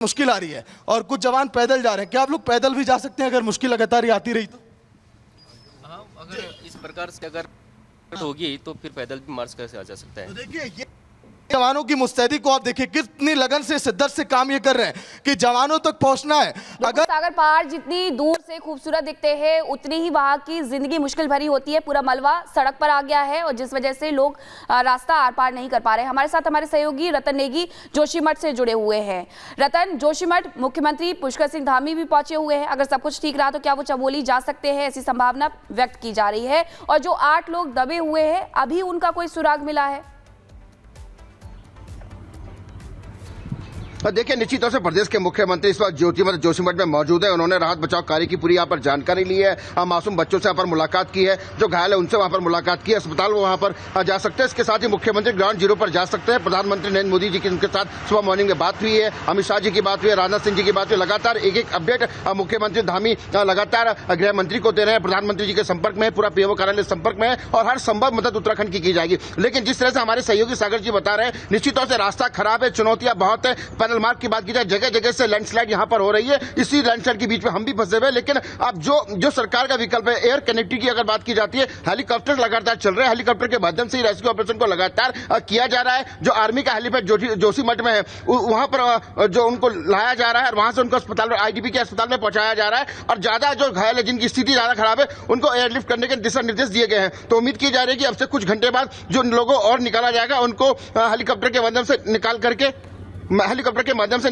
मुश्किल आ रही है और कुछ जवान पैदल जा रहे हैं। क्या आप लोग पैदल भी जा सकते हैं अगर मुश्किल लगातार ये आती रही तो? हाँ, अगर इस प्रकार से अगर होगी तो फिर पैदल भी मार्च कैसे आ जा सकता है। तो देखिए ये जवानों की मुस्तैदी को आप देखिए, कितनी लगन से शिद्दत से काम ये कर रहे हैं कि जवानों तक पहुंचना है। अगर सागर पहाड़ जितनी दूर से खूबसूरत दिखते हैं उतनी ही वहां की जिंदगी मुश्किल भरी होती है। पूरा मलबा सड़क पर आ गया है और जिस वजह से लोग रास्ता आर पार नहीं कर पा रहे। हमारे साथ हमारे सहयोगी रतन नेगी जोशीमठ से जुड़े हुए हैं। रतन, जोशीमठ मुख्यमंत्री पुष्कर सिंह धामी भी पहुंचे हुए हैं। अगर सब कुछ ठीक रहा तो क्या वो चमोली जा सकते हैं, ऐसी संभावना व्यक्त की जा रही है। और जो 8 लोग दबे हुए हैं अभी उनका कोई सुराग मिला है? देखिए, निश्चित तौर से प्रदेश के मुख्यमंत्री इस वक्त जोशीमठ में मौजूद है। उन्होंने राहत बचाव कार्य की पूरी यहाँ पर जानकारी ली है। मासूम बच्चों से यहाँ पर मुलाकात की है, जो घायल है उनसे वहाँ पर मुलाकात की है। अस्पताल वो वहाँ पर जा सकते हैं। इसके साथ ही मुख्यमंत्री ग्राउंड जीरो पर जा सकते हैं। प्रधानमंत्री नरेंद्र मोदी जी की उनके साथ सुबह मॉर्निंग में बात हुई है, अमित शाह जी की बात हुई है, राजनाथ सिंह जी की बात हुई। लगातार एक अपडेट मुख्यमंत्री धामी लगातार गृह मंत्री को दे रहे हैं। प्रधानमंत्री जी के संपर्क में है, पूरा पीएमओ कार्यालय संपर्क में है और हर संभव मदद उत्तराखंड की जाएगी। लेकिन जिस तरह से हमारे सहयोगी सागर जी बता रहे हैं, निश्चित तौर से रास्ता खराब है, चुनौतियां बहुत है। पैदल मार्ग की बात की जाए, जगह जगह से लैंडस्लाइड यहां पर हो रही है। इसी लैंडस्लाइड के बीच में हम भी फंसे हुए हैं। लेकिन अब जो सरकार का विकल्प है, एयर कनेक्टिविटी की अगर बात की जाती है, हेलीकॉप्टर लगातार चल रहे हैं। हेलीकॉप्टर के माध्यम से रेस्क्यू ऑपरेशन को लगातार किया जा रहा है। जो आर्मी का हेलीपैड जोशीमठ में है वहां पर जो उनको लाया जा रहा है और वहां से उनको अस्पताल आईडीपी के अस्पताल में पहुंचाया जा रहा है। और ज्यादा जो घायल है, जिनकी स्थिति ज्यादा खराब है, उनको एयरलिफ्ट करने के दिशा निर्देश दिए गए हैं। तो उम्मीद की जा रही है कि अब से कुछ घंटे बाद जो लोगों और निकाला जाएगा उनको हेलीकॉप्टर के माध्यम से निकाल करके अगर हेलीकॉप्टर के माध्यम से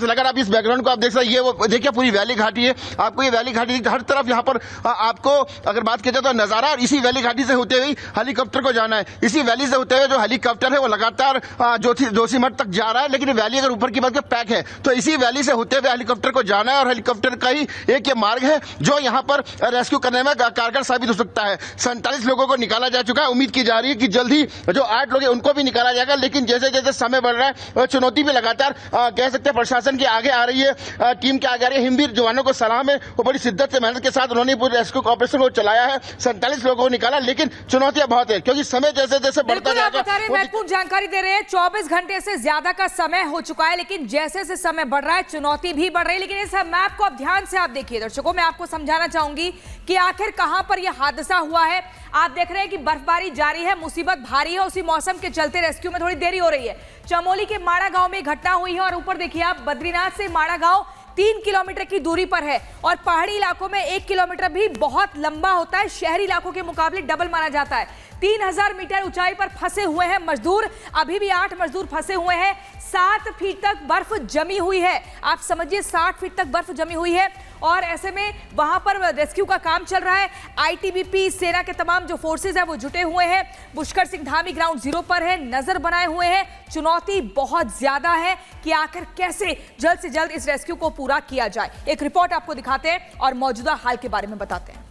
लगाकर आप इस बैकग्राउंड को आप देख सकते हैं। ये वो देखिए पूरी वैली घाटी है। आपको ये वैली घाटी हर तरफ यहाँ पर आपको अगर बात की जाए तो नजारा, और इसी वैली घाटी से होते हुए हेलीकॉप्टर को जाना है। इसी वैली से होते हुए जो हेलीकॉप्टर है वो लगातार जोशीमठ तक जा रहा है। लेकिन वैली अगर ऊपर की बात के पैक है तो इसी वैली से होते हुए हेलीकॉप्टर को जाना है और हेलीकॉप्टर का ही एक ये मार्ग है जो यहाँ पर रेस्क्यू करने में कारगर साबित हो सकता है। 47 लोगों को निकाला जा चुका है। उम्मीद की जा रही है कि जल्द ही जो 8 लोग हैं उनको भी निकाला जाएगा। लेकिन जैसे जैसे समय बढ़ रहा है और चुनौती भी लगातार कह सकते हैं प्रशासन की आगे आ रही है, टीम के आगे आ रही है। हिमवीर जवानों को सलाम है, वो बड़ी शिद्दत से मेहनत के साथ उन्होंने पूरे रेस्क्यू ऑपरेशन को चलाया है। 47 लोगों को निकाला, लेकिन चुनौतियां बहुत है क्योंकि समय जैसे जैसे बढ़ता जाएगा। महत्वपूर्ण जानकारी दे रहे हैं। 24 घंटे से ज्यादा का समय हो चुका है, लेकिन जैसे जैसे समय बढ़ रहा है चुनौती भी बढ़ रही है। लेकिन इस मैप को आप ध्यान से आप देखिए दर्शकों, मैं आपको समझाना चाहूंगी कि आखिर कहां पर यह हादसा हुआ है। आप देख रहे हैं कि बर्फबारी जारी है, मुसीबत भारी है, उसी मौसम के चलते रेस्क्यू में थोड़ी देरी हो रही है। चमोली के माड़ा गांव में घटना हुई है और ऊपर देखिए आप, बद्रीनाथ से माड़ा गांव 3 किलोमीटर की दूरी पर है और पहाड़ी इलाकों में 1 किलोमीटर भी बहुत लंबा होता है। शहरी इलाकों के मुकाबले डबल माना जाता है। 3000 मीटर ऊंचाई पर फंसे हुए हैं मजदूर। अभी भी 8 मजदूर फंसे हुए हैं। 7 फीट तक बर्फ जमी हुई है। आप समझिए 60 फीट तक बर्फ जमी हुई है और ऐसे में वहां पर रेस्क्यू का काम चल रहा है। आईटीबीपी, सेना के तमाम जो फोर्सेज है वो जुटे हुए हैं। पुष्कर सिंह धामी ग्राउंड जीरो पर है, नजर बनाए हुए हैं। चुनौती बहुत ज्यादा है कि आखिर कैसे जल्द से जल्द इस रेस्क्यू को पूरा किया जाए। एक रिपोर्ट आपको दिखाते हैं और मौजूदा हाल के बारे में बताते हैं।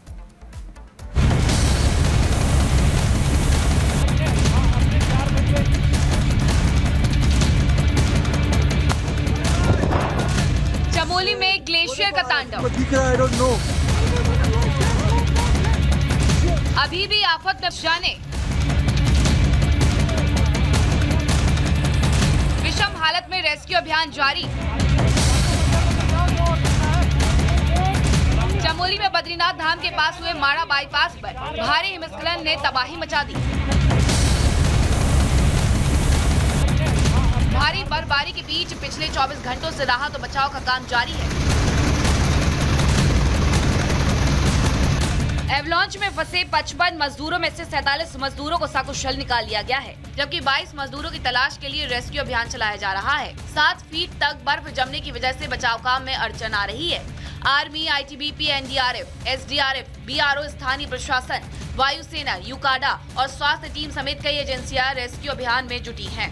चमोली में ग्लेशियर का तांडव, अभी भी आफत न जाने। विषम हालत में रेस्क्यू अभियान जारी। चमोली में बद्रीनाथ धाम के पास हुए माड़ा बाईपास पर भारी हिमस्खलन ने तबाही मचा दी। भारी बर्फबारी के बीच पिछले 24 घंटों से राहत और बचाव का काम जारी है। एवलांच में फंसे 55 मजदूरों में से 47 मजदूरों को सकुशल निकाल लिया गया है, जबकि 22 मजदूरों की तलाश के लिए रेस्क्यू अभियान चलाया जा रहा है। 7 फीट तक बर्फ जमने की वजह से बचाव काम में अड़चन आ रही है। Army, ITBP, NDRF, SDRF, BRO, स्थानीय प्रशासन, वायुसेना, यूकाडा और स्वास्थ्य टीम समेत कई एजेंसियां रेस्क्यू अभियान में जुटी हैं।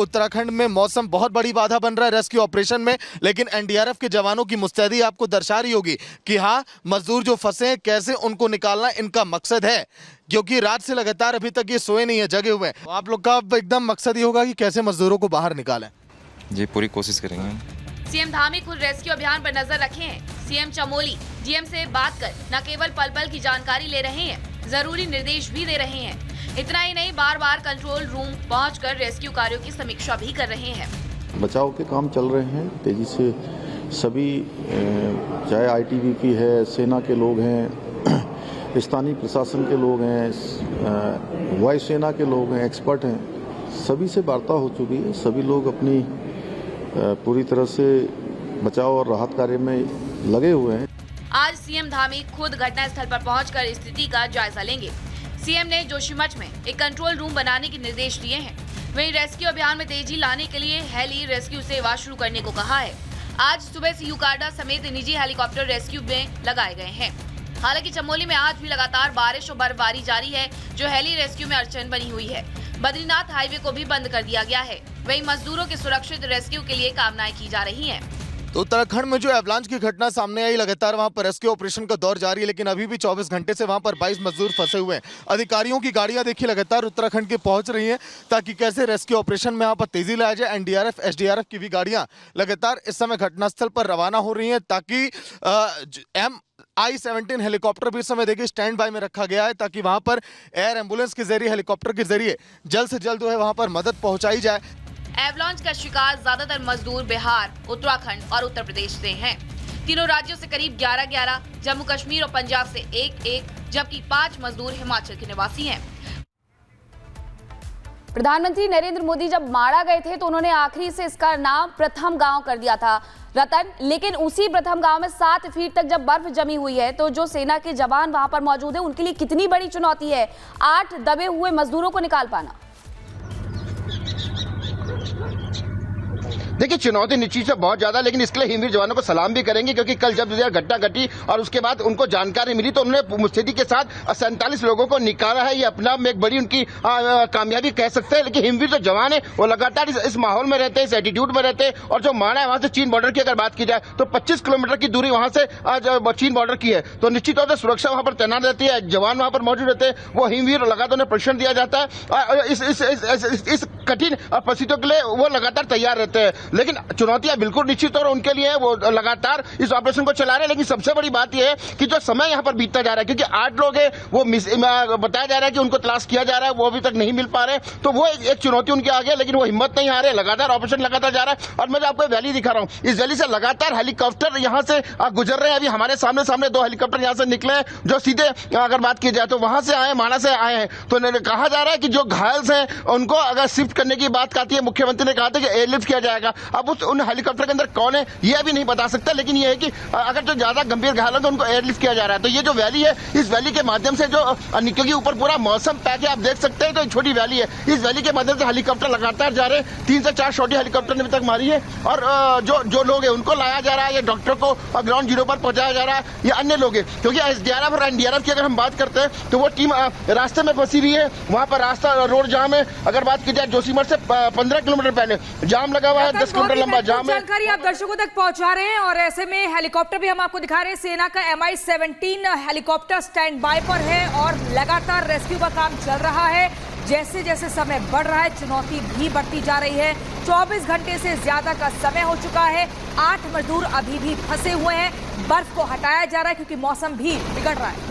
उत्तराखंड में मौसम बहुत बड़ी बाधा बन रहा है रेस्क्यू ऑपरेशन में, लेकिन एनडीआरएफ के जवानों की मुस्तैदी आपको दर्शा रही होगी कि हाँ, मजदूर जो फंसे हैं कैसे उनको निकालना इनका मकसद है, क्योंकि रात से लगातार अभी तक ये सोए नहीं है, जगे हुए हैं। आप लोग का एकदम मकसद ये होगा कि कैसे मजदूरों को बाहर निकालें। जी पूरी कोशिश करेंगे। सीएम धामी खुद रेस्क्यू अभियान पर नजर रखे हैं। सीएम चमोली जीएम से बात कर न केवल पल पल की जानकारी ले रहे हैं, जरूरी निर्देश भी दे रहे हैं। इतना ही नहीं, बार बार कंट्रोल रूम पहुंचकर रेस्क्यू कार्यों की समीक्षा भी कर रहे हैं। बचाव के काम चल रहे हैं तेज़ी से। सभी चाहे आईटीबीपी है, सेना के लोग हैं, स्थानीय प्रशासन के लोग हैं, वायुसेना के लोग हैं, एक्सपर्ट हैं, सभी से वार्ता हो चुकी है। सभी लोग अपनी पूरी तरह से बचाव और राहत कार्य में लगे हुए हैं। आज सीएम धामी खुद घटनास्थल पर पहुंचकर स्थिति का जायजा लेंगे। सीएम ने जोशीमठ में एक कंट्रोल रूम बनाने के निर्देश दिए हैं। वहीं रेस्क्यू अभियान में तेजी लाने के लिए हेली रेस्क्यू सेवा शुरू करने को कहा है। आज सुबह से यूकार्डा समेत निजी हेलीकॉप्टर रेस्क्यू में लगाए गए हैं। हालांकि चमोली में आज भी लगातार बारिश और बर्फबारी जारी है, जो हेली रेस्क्यू में अड़चन बनी हुई है। बद्रीनाथ हाईवे को भी बंद कर दिया गया है। वहीं मजदूरों के सुरक्षित रेस्क्यू के लिए कामनाएं की जा रही हैं। तो उत्तराखंड में जो एवलांच की घटना सामने आई, लगातार वहां पर रेस्क्यू ऑपरेशन का दौर जारी है, लेकिन अभी भी 24 घंटे से वहां पर 22 मजदूर फंसे हुए हैं। अधिकारियों की गाड़ियां देखिए लगातार उत्तराखंड के पहुंच रही हैं ताकि कैसे रेस्क्यू ऑपरेशन में यहाँ पर तेजी लाया जाए। एनडीआरएफ, एसडीआरएफ की भी गाड़ियां लगातार इस समय घटनास्थल पर रवाना हो रही हैं ताकि MI-17 हेलीकॉप्टर भी इस समय देखिए स्टैंड बाय में रखा गया है ताकि वहां पर एयर एम्बुलेंस के जरिए, हेलीकॉप्टर के जरिए जल्द से जल्द जो है वहां पर मदद पहुंचाई जाए। एवलांच का शिकार ज्यादातर मजदूर बिहार, उत्तराखंड और उत्तर प्रदेश से हैं। तीनों राज्यों से करीब 11-11, जम्मू कश्मीर और पंजाब से 1-1, जबकि 5 मजदूर हिमाचल के निवासी हैं। प्रधानमंत्री नरेंद्र मोदी जब माड़ा गए थे तो उन्होंने आखिरी से इसका नाम प्रथम गांव कर दिया था, रतन। लेकिन उसी प्रथम गांव में 7 फीट तक जब बर्फ जमी हुई है तो जो सेना के जवान वहां पर मौजूद है उनके लिए कितनी बड़ी चुनौती है 8 दबे हुए मजदूरों को निकाल पाना। देखिए, चुनौती निश्चित से बहुत ज्यादा, लेकिन इसके लिए हिमवीर जवानों को सलाम भी करेंगे क्योंकि कल जब यह घटना घटी और उसके बाद उनको जानकारी मिली तो उन्होंने मुस्तैदी के साथ 47 लोगों को निकाला है। ये अपना में एक बड़ी उनकी कामयाबी कह सकते हैं। लेकिन हिमवीर जो जवान है वो लगातार इस माहौल में रहते हैं, इस एटीट्यूड में रहते हैं। और जो माड़ा है वहां से चीन बॉर्डर की अगर बात की जाए तो 25 किलोमीटर की दूरी वहां से चीन बॉर्डर की है, तो निश्चित तौर से सुरक्षा वहां पर तैनात रहती है, जवान वहां पर मौजूद रहते हैं। वो हिमवीर लगातार उन्हें प्रशिक्षण दिया जाता है। इस कठिन परिस्थितियों के लिए वो लगातार तैयार रहते हैं। लेकिन चुनौतियां बिल्कुल निश्चित तौर उनके लिए वो लगातार इस ऑपरेशन को चला रहे हैं। लेकिन सबसे बड़ी बात यह है कि जो समय यहां पर बीतता जा रहा है, क्योंकि 8 लोग हैं वो बताया जा रहा है कि उनको तलाश किया जा रहा है, वो अभी तक नहीं मिल पा रहे, तो वो एक चुनौती उनके आगे, लेकिन वो हिम्मत नहीं हारे, लगातार ऑपरेशन लगातार जा रहा है। और मैं आपको वैली दिखा रहा हूं, इस वैली से लगातार हेलीकॉप्टर यहां से गुजर रहे हैं। अभी हमारे सामने 2 हेलीकॉप्टर यहां से निकले हैं जो सीधे अगर बात की जाए तो वहां से आए, माड़ा से आए हैं। तो कहा जा रहा है कि जो घायल हैं उनको अगर शिफ्ट करने की बात आती है, मुख्यमंत्री ने कहा था कि एयरलिफ्ट किया जाएगा। अब उन हेलीकॉप्टर के अंदर कौन है ये अभी नहीं बता सकता, लेकिन ये है कि अगर जो ज्यादा गंभीर घायल है तो उनको एयरलिफ्ट किया जा रहा है। तो ये जो वैली है, इस वैली के माध्यम से जो क्योंकि ऊपर पूरा मौसम पैक है, आप देख सकते हैं, तो छोटी वैली है, इस वैली के माध्यम से हेलीकॉप्टर लगातार जा रहे हैं। 3 से 4 छोटी हेलीकॉप्टर ने अभी तक मारी है। और जो लोग हैं उनको लाया जा रहा है, ये डॉक्टर को ग्राउंड जीरो पर पहुंचाया जा रहा है, ये अन्य लोग हैं। क्योंकि एसडीआरएफ और एनडीआरएफ की अगर हम बात करते हैं तो वो टीम रास्ते में फंसी हुई है, वहां पर रास्ता रोड जाम है। अगर बात की जाए जोशीमठ से 15 किलोमीटर पहले जाम लगा हुआ है, 10 किलोमीटर लंबा जाम है। जानकारी आप दर्शकों तक पहुंचा रहे हैं और ऐसे में हेलीकॉप्टर भी हम आपको दिखा रहे हैं। सेना का MI-17 हेलीकॉप्टर स्टैंड बाय पर है और लगातार रेस्क्यू का काम चल रहा है। जैसे जैसे समय बढ़ रहा है चुनौती भी बढ़ती जा रही है। 24 घंटे से ज्यादा का समय हो चुका है। 8 मजदूर अभी भी फंसे हुए हैं। बर्फ को हटाया जा रहा है क्योंकि मौसम भी बिगड़ रहा है।